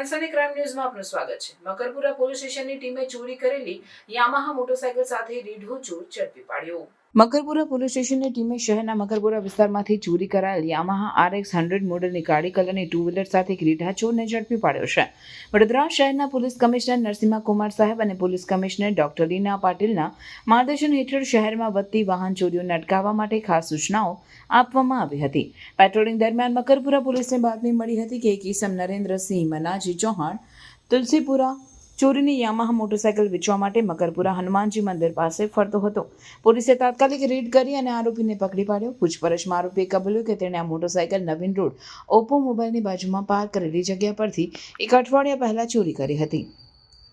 સનસની crime ન્યૂઝમાં આપનું સ્વાગત છે। મકરપુરા પોલીસ સ્ટેશનની ટીમે ચોરી કરેલી યામાહા મોટરસાયકલ સાથે રીઢો ચોર ઝડપી પાડ્યો। મકરપુરા પોલીસ સ્ટેશનની ટીમે શહેરના મકરપુરા વિસ્તારમાંથી ચોરી કરાયેલ યામાહા RX 100 મોડલની કાળી કલરની ટુ વ્હીલર સાથે એક રીઢા ચોરને ઝડપી પાડ્યો છે। વડોદરા શહેરના પોલીસ કમિશનર નરસિંહા કુમાર સાહેબ અને પોલીસ કમિશનર ડોક્ટર લીના પાટીલના માર્ગદર્શન હેઠળ શહેરમાં વધતી વાહન ચોરીઓને અટકાવવા માટે ખાસ સૂચનાઓ આપવામાં આવી હતી। પેટ્રોલિંગ દરમિયાન મકરપુરા પોલીસને બાતમી મળી હતી કે એક ઈસમ નરેન્દ્રસિંહ મનાજી ચૌહાણ તુલસીપુરા ચોરીની યામાહા મોટરસાયકલ વેચવા માટે મકરપુરા હનુમાનજી મંદિર પાસે ફરતો હતો। પોલીસે તાત્કાલિક રેડ કરી અને આરોપીને પકડી પાડ્યો। પૂછપરછમાં આરોપીએ કબૂલ્યું કે તેણે આ મોટરસાયકલ નવીન રોડ ઓપ્પો મોબાઈલની બાજુમાં પાર્ક કરેલી જગ્યા પરથી એક અઠવાડિયા પહેલા ચોરી કરી હતી।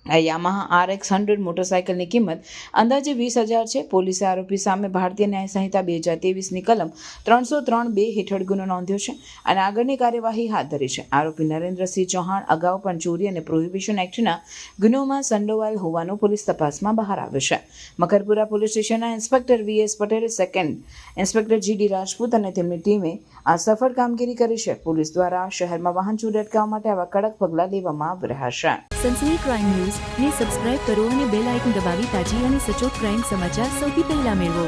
આ યામાહા RX 100 મોટરસાયકલની કિંમત અંદાજે 20,000 છે। પોલીસે આરોપી સામે ભારતીય ન્યાય સંહિતા 2023ની કલમ 303(2) હેઠળ ગુનો નોંધ્યો છે અને આગળની કાર્યવાહી હાથ ધરી છે। આરોપી નરેન્દ્રસિંહ ચૌહાણ અગાઉ પણ ચોરી અને પ્રોહિબિશન એક્ટના ગુનોમાં સંડોવાયેલ હોવાનું પોલીસ તપાસમાં બહાર આવ્યું છે। મકરપુરા પોલીસ સ્ટેશનના inspector VS Patel, second inspector GD Rajput અને તેમની ટીમે આ સફળ કામગીરી કરી છે। પોલીસ દ્વારા શહેરમાં વાહન ચોરી અટકાવવા માટે આવા કડક પગલાં લેવામાં આવી રહ્યા છે। સનસની ક્રાઇમ ન્યૂઝ ને સબસ્ક્રાઇબ કરો અને બેલ આઇકન દબાવી તાજી અને સચોટ ક્રાઇમ સમાચાર સૌથી પહેલા મેળવો।